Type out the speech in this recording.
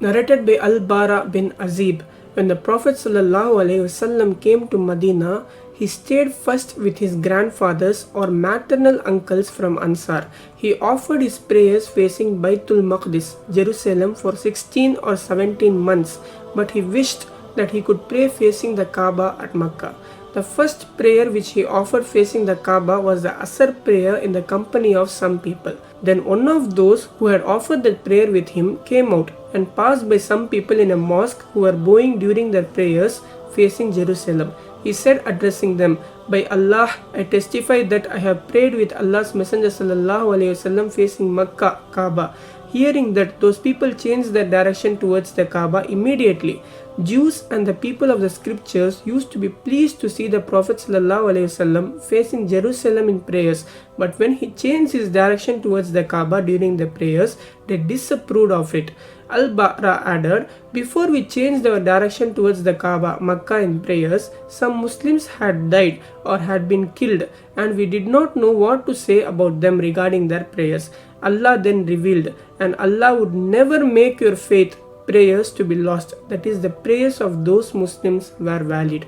Narrated by Al-Bara bin Azib, when the Prophet ﷺ came to Medina, he stayed first with his grandfathers or maternal uncles from Ansar. He offered his prayers facing Baitul Maqdis, Jerusalem, for 16 or 17 months, but he wished that he could pray facing the Kaaba at Mecca. The first prayer which he offered facing the Kaaba was the Asr prayer in the company of some people. Then one of those who had offered that prayer with him came out and passed by some people in a mosque who were bowing during their prayers facing Jerusalem. He said, addressing them, "By Allah, I testify that I have prayed with Allah's Messenger ﷺ facing Mecca, Kaaba." Hearing that, those people changed their direction towards the Kaaba immediately. Jews and the people of the scriptures used to be pleased to see the Prophet ﷺ facing Jerusalem in prayers, but when he changed his direction towards the Kaaba during the prayers, they disapproved of it. Al-Bara added, "Before we changed our direction towards the Kaaba, Makkah in prayers, some Muslims had died or had been killed, and we did not know what to say about them regarding their prayers. Allah then revealed, and Allah would never make your faith prayers to be lost. That is, the prayers of those Muslims were valid."